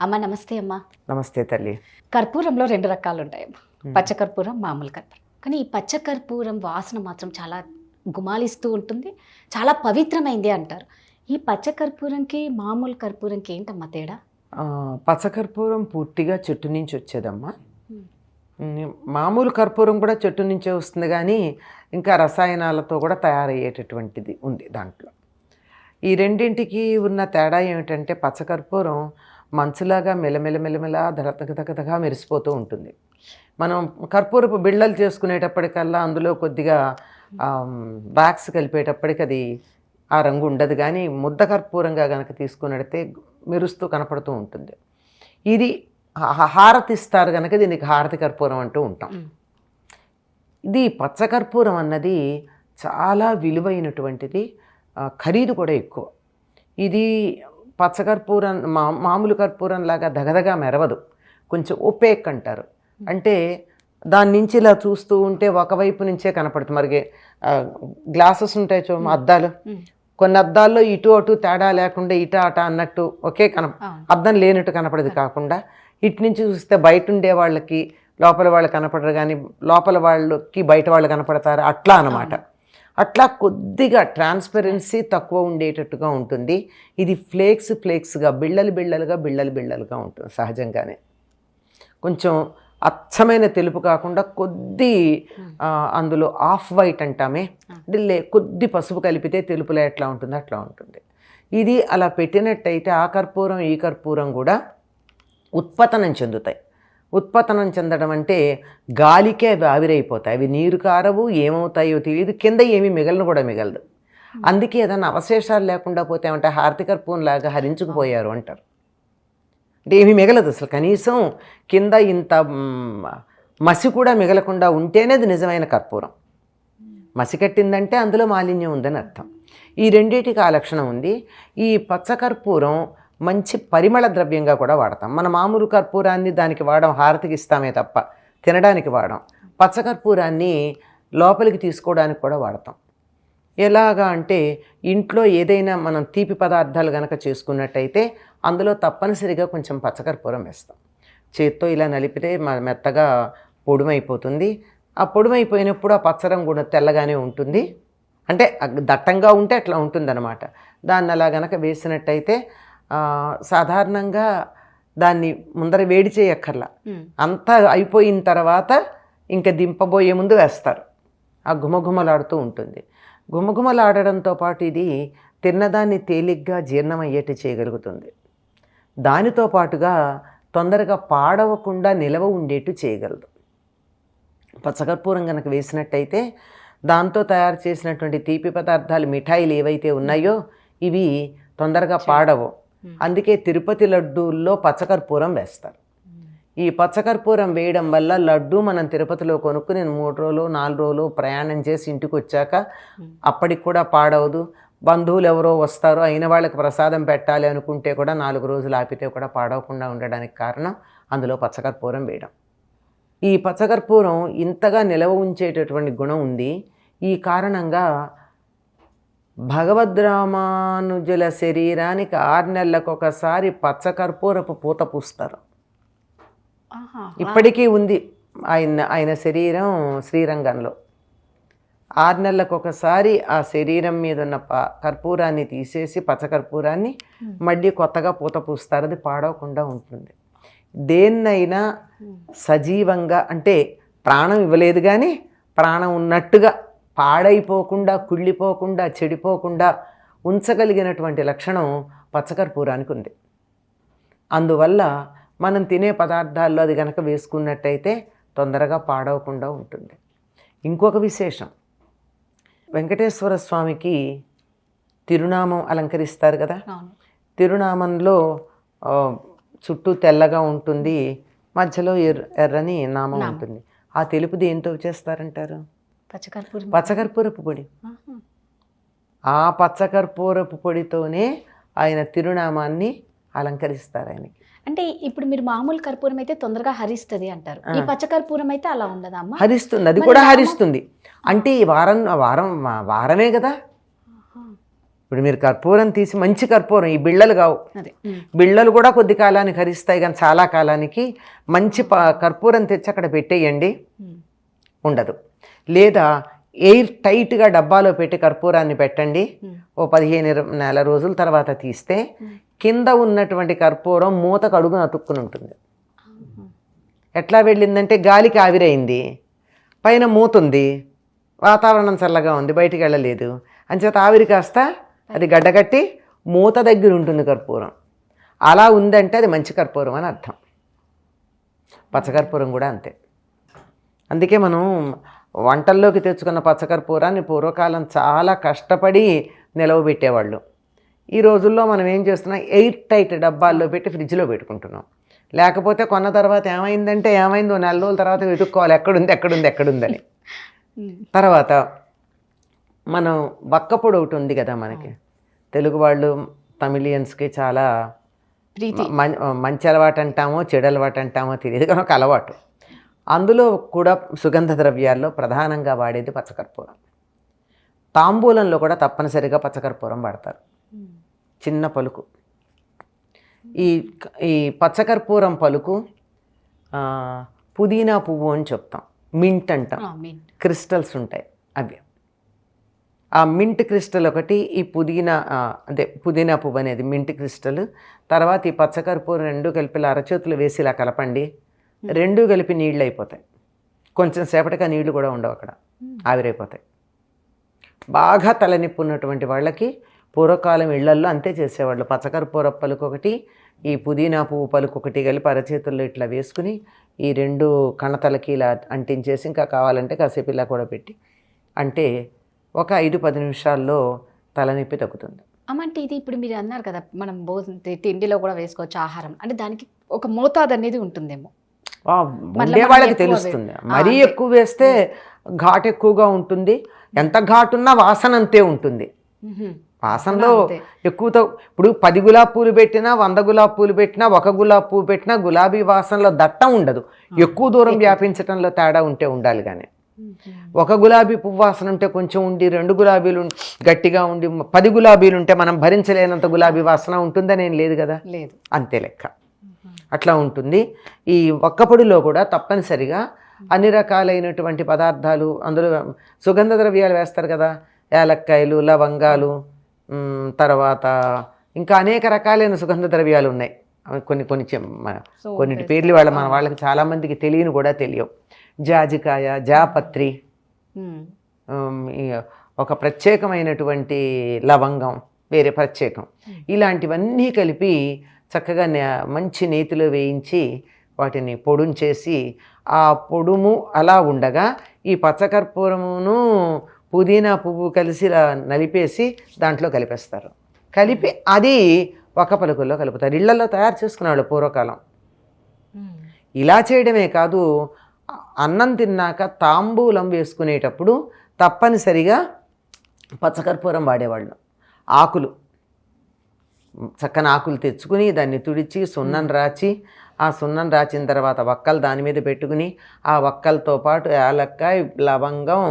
అమ్మ నమస్తే అమ్మ. నమస్తే తల్లి. కర్పూరంలో 2 రకాలుంటాయమ్మ. పచ్చ కర్పూరం, మామూలు కర్పూరం. కానీ ఈ పచ్చ కర్పూరం వాసన మాత్రం చాలా గుమాలిస్తూ ఉంటుంది. చాలా పవిత్రమైంది అంటారు. ఈ పచ్చ కర్పూరంకి, మామూలు కర్పూరంకి ఏంటమ్మా తేడా? పచ్చకర్పూరం పూర్తిగా చెట్టు నుంచి వచ్చేదమ్మా. మామూలు కర్పూరం కూడా చెట్టు నుంచే వస్తుంది, కానీ ఇంకా రసాయనాలతో కూడా తయారయ్యేటటువంటిది ఉంది దాంట్లో. ఈ రెండింటికి ఉన్న తేడా ఏమిటంటే పచ్చకర్పూరం మంచులాగా మెలమెల దగదగగా మెరిసిపోతూ ఉంటుంది. మనం కర్పూరపు బిళ్ళలు చేసుకునేటప్పటికల్లా అందులో కొద్దిగా వ్యాక్స్ కలిపేటప్పటికి అది ఆ రంగు ఉండదు, కానీ ముద్ద కర్పూరంగా కనుక తీసుకున్నట్టే మెరుస్తూ కనపడుతూ ఉంటుంది. ఇది హారతి ఇస్తారు కనుక దీనికి హారతి కర్పూరం అంటూ ఉంటాం. ఇది పచ్చకర్పూరం అన్నది చాలా విలువైనటువంటిది, ఖరీదు కూడా ఎక్కువ. ఇది పచ్చకర్పూరం మామూలు కర్పూరం లాగా దగదగా మెరవదు, కొంచెం ఒపేక్ అంటారు. అంటే దాని నుంచి ఇలా చూస్తూ ఉంటే ఒకవైపు నుంచే కనపడుతుంది. మరి గ్లాసెస్ ఉంటాయి చూడమ్మా, అద్దాలు. కొన్ని అద్దాల్లో ఇటు అటు తేడా లేకుండా ఇట అట అన్నట్టు ఒకే అద్దం లేనట్టు కనపడేది కాకుండా ఇటు నుంచి చూస్తే బయట ఉండే వాళ్ళకి లోపల వాళ్ళు కనపడరు, కానీ లోపల వాళ్ళకి బయట వాళ్ళు కనపడతారు, అట్లా అన్నమాట. అట్లా కొద్దిగా ట్రాన్స్పరెన్సీ తక్కువ ఉండేటట్టుగా ఉంటుంది. ఇది ఫ్లేక్స్గా బిళ్ళలుగా ఉంటుంది సహజంగానే. కొంచెం అచ్చమైన తెలుపు కాకుండా కొద్ది అందులో ఆఫ్ వైట్ అంటామే, కొద్ది పసుపు కలిపితే తెలుపులో ఎట్లా ఉంటుందో అట్లా ఉంటుంది. ఇది అలా పెట్టినట్టయితే ఆ కర్పూరం ఈ కర్పూరం కూడా ఉత్పతనం చెందుతాయి. ఉత్పతనం చెందడం అంటే గాలికే అవి ఆవిరైపోతాయి. అవి నీరు కారవు, ఏమవుతాయో తెలియదు, కింద ఏమీ మిగలదు. అందుకే ఏదైనా అవశేషాలు లేకుండా పోతే ఏమంటే హారతి కర్పూరం లాగా హరించుకుపోయారు అంటారు. అంటే ఏమీ మిగలదు అసలు, కనీసం కింద ఇంత మసి కూడా మిగలకుండా ఉంటేనే అది నిజమైన కర్పూరం. మసి కట్టిందంటే అందులో మాలిన్యం ఉందని అర్థం. ఈ రెండింటికి ఆ లక్షణం ఉంది. ఈ పచ్చకర్పూరం మంచి పరిమళ ద్రవ్యంగా కూడా వాడతాం. మన మామూలు కర్పూరాన్ని దానికి వాడడం, హారతికి ఇస్తామే తప్ప తినడానికి వాడడం. పచ్చకర్పూరాన్ని లోపలికి తీసుకోవడానికి కూడా వాడతాం. ఎలాగా అంటే ఇంట్లో ఏదైనా మనం తీపి పదార్థాలు కనుక చేసుకున్నట్టయితే అందులో తప్పనిసరిగా కొంచెం పచ్చకర్పూరం వేస్తాం. చేత్తో ఇలా నలిపితే మెత్తగా పొడుమైపోతుంది. ఆ పొడుమైపోయినప్పుడు ఆ పచ్చరంగు కూడా తెల్లగానే ఉంటుంది. అంటే దట్టంగా ఉంటే అట్లా ఉంటుందన్నమాట. దాన్ని అలా గనక వేసినట్టయితే సాధారణంగా దాన్ని ముందర వేడి చేయక్కర్లా, అంతా అయిపోయిన తర్వాత ఇంకా దింపబోయే ముందు వేస్తారు. ఆ గుమగుమలాడుతూ ఉంటుంది. గుమగుమలాడడంతో పాటు ఇది తిన్నదాన్ని తేలిగ్గా జీర్ణమయ్యేట్టు చేయగలుగుతుంది. దానితో పాటుగా తొందరగా పాడవకుండా నిలవ ఉండేట్టు చేయగలదు. పచ్చకర్పూరం కనుక వేసినట్టయితే దాంతో తయారు చేసినటువంటి తీపి పదార్థాలు, మిఠాయిలు ఏవైతే ఉన్నాయో ఇవి తొందరగా పాడవు. అందుకే తిరుపతి లడ్డూల్లో పచ్చకర్పూరం వేస్తారు. ఈ పచ్చకర్పూరం వేయడం వల్ల లడ్డు మనం తిరుపతిలో కొనుక్కుని 3 రోజులు 4 రోజులు ప్రయాణం చేసి ఇంటికి వచ్చాక అప్పటికి కూడా పాడవదు. బంధువులు ఎవరో వస్తారో అయిన వాళ్ళకి ప్రసాదం పెట్టాలి అనుకుంటే కూడా 4 రోజులు ఆపితే కూడా పాడవకుండా ఉండడానికి కారణం అందులో పచ్చకర్పూరం వేయడం. ఈ పచ్చకర్పూరం ఇంతగా నిలవ ఉంచేటటువంటి గుణం ఉంది. ఈ కారణంగా భగవద్రామానుజుల శరీరానికి 6 నెలలకు ఒకసారి పచ్చకర్పూరపు పూత పూస్తారు. ఇప్పటికీ ఉంది ఆయన శరీరం శ్రీరంగంలో. 6 నెలలకు ఒకసారి ఆ శరీరం మీద ఉన్న కర్పూరాన్ని తీసేసి పచ్చకర్పూరాన్ని మళ్ళీ కొత్తగా పూత పూస్తారు. అది పాడవకుండా ఉంటుంది. దేన్నైనా సజీవంగా, అంటే ప్రాణం ఇవ్వలేదు కానీ ప్రాణం ఉన్నట్టుగా పాడైపోకుండా, కుళ్ళిపోకుండా, చెడిపోకుండా ఉంచగలిగినటువంటి లక్షణం పచ్చకర్పూరానికి ఉంది. అందువల్ల మనం తినే పదార్థాల్లో అది కనుక వేసుకున్నట్టయితే తొందరగా పాడవకుండా ఉంటుంది. ఇంకొక విశేషం, వెంకటేశ్వర స్వామికి తిరునామం అలంకరిస్తారు కదా. తిరునామంలో చుట్టూ తెల్లగా ఉంటుంది, మధ్యలో ఎర్రని నామం ఉంటుంది. ఆ తెలుపు దేంతో చేస్తారంటారు? పచ్చకర్పూరపు పొడి. ఆ పచ్చకర్పూరపు పొడితోనే ఆయన తిరునామాన్ని అలంకరిస్తారు ఆయనకి. అంటే ఇప్పుడు మీరు మామూలు కర్పూరం అయితే తొందరగా హరిస్తుంది అంటారు, ఈ పచ్చకర్పూరం అయితే అలా ఉండదా అమ్మ? హరిస్తుంది, అది కూడా హరిస్తుంది. అంటే ఈ వారమే కదా. ఇప్పుడు మీరు కర్పూరం తీసి మంచి కర్పూరం, ఈ బిళ్ళలు కావు, అదే బిళ్ళలు కూడా కొద్ది కాలానికి హరిస్తాయి కానీ చాలా కాలానికి మంచి కర్పూరం తెచ్చి అక్కడ పెట్టేయండి, ఉండదు. లేదా ఎయిర్ టైట్గా డబ్బాలో పెట్టి కర్పూరాన్ని పెట్టండి, ఓ 15 నెల రోజుల తర్వాత తీస్తే కింద ఉన్నటువంటి కర్పూరం మూతకు అడుగున అతుక్కుని ఉంటుంది. ఎట్లా వెళ్ళిందంటే గాలికి ఆవిరైంది, పైన మూత ఉంది, వాతావరణం చల్లగా ఉంది, బయటికి వెళ్ళలేదు, అంచేత ఆవిరి కాస్త అది గడ్డగట్టి మూత దగ్గర ఉంటుంది కర్పూరం. అలా ఉందంటే అది మంచి కర్పూరం అని అర్థం. పచ్చకర్పూరం కూడా అంతే. అందుకే మనం వంటల్లోకి తెచ్చుకున్న పచ్చకర్పూరాన్ని పూర్వకాలం చాలా కష్టపడి నిలవబెట్టేవాళ్ళు. ఈ రోజుల్లో మనం ఏం చేస్తున్నాం, ఎయిర్ టైట్ డబ్బాల్లో పెట్టి ఫ్రిడ్జ్లో పెట్టుకుంటున్నాం. లేకపోతే కొన్న తర్వాత ఏమైందో 4 రోజుల తర్వాత వెతుక్కోవాలి ఎక్కడుందని. తర్వాత మనం వక్కపొడి ఒకటి ఉంది కదా మనకి, తెలుగు వాళ్ళు తమిళియన్స్కి చాలా మంచి అలవాటు అంటామో చెడు అలవాటు అంటామో తెలియదు కానీ ఒక అలవాటు. అందులో కూడా సుగంధ ద్రవ్యాల్లో ప్రధానంగా వాడేది పచ్చకర్పూరం. తాంబూలంలో కూడా తప్పనిసరిగా పచ్చకర్పూరం వాడతారు. చిన్న పలుకు, ఈ పచ్చకర్పూరం పలుకు పుదీనా పువ్వు అని చెప్తాం, మింట్ అంటాం, క్రిస్టల్స్ ఉంటాయి అవి. ఆ మింట్ క్రిస్టల్ ఒకటి, ఈ పుదీనా పువ్వు అనేది మింట్ క్రిస్టల్. తర్వాత ఈ పచ్చకర్పూరం 2 కలిపి అరచేతులు వేసి ఇలా కలపండి, 2 కలిపి నీళ్ళు అయిపోతాయి. కొంచెం సేపటిగా నీళ్లు కూడా ఉండవు, అక్కడ ఆవిరైపోతాయి. బాగా తలనొప్పి ఉన్నటువంటి వాళ్ళకి పూర్వకాలం ఇళ్లల్లో అంతే చేసేవాళ్ళు. పచ్చకర్పూర పలుకు ఒకటి, ఈ పుదీనా పువ్వు పలుకు ఒకటి కలిపి అరచేతుల్లో ఇట్లా వేసుకుని ఈ 2 కణతలకి ఇలా అంటించేసి ఇంకా కావాలంటే కాసేపు ఇలా కూడా పెట్టి అంటే ఒక 5-10 నిమిషాల్లో తలనొప్పి తగ్గుతుంది. అమ్మంటే ఇది ఇప్పుడు మీరు అన్నారు కదా, మనం తిండిలో కూడా వేసుకోవచ్చు ఆహారం అంటే, దానికి ఒక మోతాదు అనేది ఉంటుందేమో. ఉండే వాళ్ళకి తెలుస్తుంది. మరీ ఎక్కువ వేస్తే ఘాటు ఎక్కువగా ఉంటుంది, ఎంత ఘాటున్నా వాసన అంతే ఉంటుంది. వాసనలో ఎక్కువతో ఇప్పుడు 10 గులాబీ పూలు పెట్టినా 100 గులాబీ పూలు పెట్టినా 1 గులాబీ పువ్వు పెట్టినా గులాబీ వాసనలో దట్టం ఉండదు. ఎక్కువ దూరం వ్యాపించడంలో తేడా ఉంటే ఉండాలి. కానీ 1 గులాబీ పువ్వు వాసన ఉంటే కొంచెం ఉండి, 2 గులాబీలు గట్టిగా ఉండి, 10 గులాబీలు ఉంటే మనం భరించలేనంత గులాబీ వాసన ఉంటుందని ఏం లేదు కదా, లేదు, అంతే లెక్క. అట్లా ఉంటుంది. ఈ ఒక్కపొడిలో కూడా తప్పనిసరిగా అన్ని రకాలైనటువంటి పదార్థాలు, అందులో సుగంధ ద్రవ్యాలు వేస్తారు కదా, యాలక్కాయలు, లవంగాలు, తర్వాత ఇంకా అనేక రకాలైన సుగంధ ద్రవ్యాలు ఉన్నాయి. కొన్నిటి పేర్లు మన వాళ్ళకి చాలామందికి తెలియని కూడా తెలియవు. జాజికాయ, జాపత్రి, ఒక ప్రత్యేకమైనటువంటి లవంగం వేరే ప్రత్యేకం, ఇలాంటివన్నీ కలిపి చక్కగా మంచి నేతిలో వేయించి వాటిని పొడుంచేసి ఆ పొడుము అలా ఉండగా ఈ పచ్చకర్పూరమును పుదీనా పువ్వు కలిసి నలిపేసి దాంట్లో కలిపేస్తారు. కలిపి అది ఒక పలుకుల్లో కలుపుతారు. ఇళ్లలో తయారు చేసుకునేవాళ్ళు పూర్వకాలం. ఇలా చేయడమే కాదు, అన్నం తిన్నాక తాంబూలం వేసుకునేటప్పుడు తప్పనిసరిగా పచ్చకర్పూరం వాడేవాళ్ళు. ఆకులు, చక్కని ఆకులు తెచ్చుకుని దాన్ని తుడిచి సున్నం రాచి, ఆ సున్నం రాచిన తర్వాత వక్కలు దాని మీద పెట్టుకుని ఆ వక్కలతో పాటు యాలక్కాయ, లవంగం,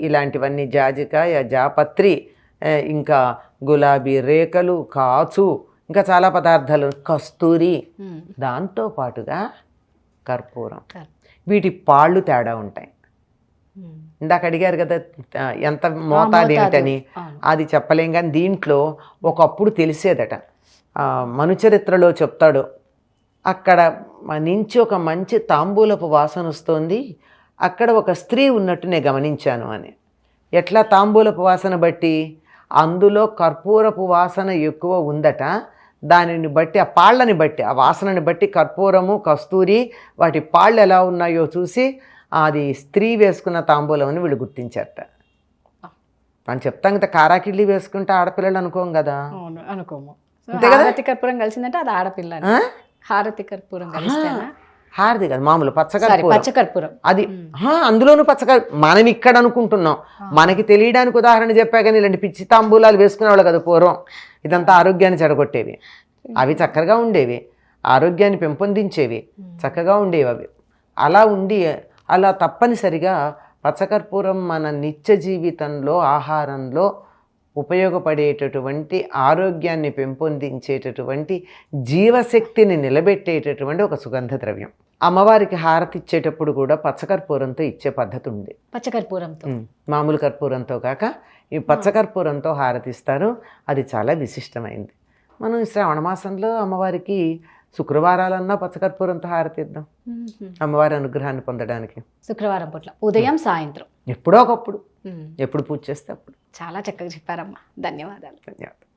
ఇలాంటివన్నీ, జాజికాయ, జాపత్రి, ఇంకా గులాబీ రేకలు, కాచు, ఇంకా చాలా పదార్థాలు, కస్తూరి, దాంతో పాటుగా కర్పూరం. వీటి పాళ్ళు తేడా ఉంటాయి. ఇందాక అడిగారు కదా ఎంత మోతాదు ఏంటని, అది చెప్పలేం. కానీ దీంట్లో ఒకప్పుడు తెలిసేదట. మనుచరిత్రలో చెప్తాడు, అక్కడ నుంచి ఒక మంచి తాంబూలపు వాసన వస్తుంది, అక్కడ ఒక స్త్రీ ఉన్నట్టు నేను గమనించాను అని. ఎట్లా తాంబూలపు వాసన బట్టి? అందులో కర్పూరపు వాసన ఎక్కువ ఉందట. దానిని బట్టి, ఆ పాళ్ళని బట్టి, ఆ వాసనని బట్టి కర్పూరము, కస్తూరి, వాటి పాళ్ళు ఎలా ఉన్నాయో చూసి అది స్త్రీ వేసుకున్న తాంబూలం అని వీళ్ళు గుర్తించారట. మనం చెప్తాం కదా, కారాకిళ్ళి వేసుకుంటే ఆడపిల్లలు అనుకోం కదా, అనుకోము. హారతి కర్పూరం కలిసిందంటే అది ఆడపిల్ల. హారతి కర్పూరం కలిస్తేనా? హారతి కాదు, మామూలు పచ్చకర్పూరం. అది అందులోనూ మనం ఇక్కడ అనుకుంటున్నాం. మనకి తెలియడానికి ఉదాహరణ చెప్పా కానీ ఇలాంటి పిచ్చి తాంబూలాలు వేసుకునేవాళ్ళు కదా పూర్వం. ఇదంతా ఆరోగ్యాన్ని చెడగొట్టేవి. అవి చక్కగా ఉండేవి, ఆరోగ్యాన్ని పెంపొందించేవి, చక్కగా ఉండేవి అవి. అలా తప్పనిసరిగా పచ్చకర్పూరం మన నిత్య జీవితంలో, ఆహారంలో ఉపయోగపడేటటువంటి ఆరోగ్యాన్ని పెంపొందించేటటువంటి జీవశక్తిని నిలబెట్టేటటువంటి ఒక సుగంధ ద్రవ్యం. అమ్మవారికి హారతి ఇచ్చేటప్పుడు కూడా పచ్చకర్పూరంతో ఇచ్చే పద్ధతి ఉంది. పచ్చకర్పూరంతో మామూలు కర్పూరంతో కాక ఈ పచ్చకర్పూరంతో హారతిస్తారు. అది చాలా విశిష్టమైంది. మనం ఈ శ్రావణ మాసంలో అమ్మవారికి శుక్రవారాలన్నా పచ్చకర్పూరంతో హారతి ఇద్దాం అమ్మవారి అనుగ్రహాన్ని పొందడానికి. శుక్రవారం పూట్ల ఉదయం సాయంత్రం ఎప్పుడో ఒకప్పుడు, ఎప్పుడు పూజ చేస్తే అప్పుడు. చాలా చక్కగా చెప్పారమ్మా. ధన్యవాదాలు. ధన్యవాదాలు.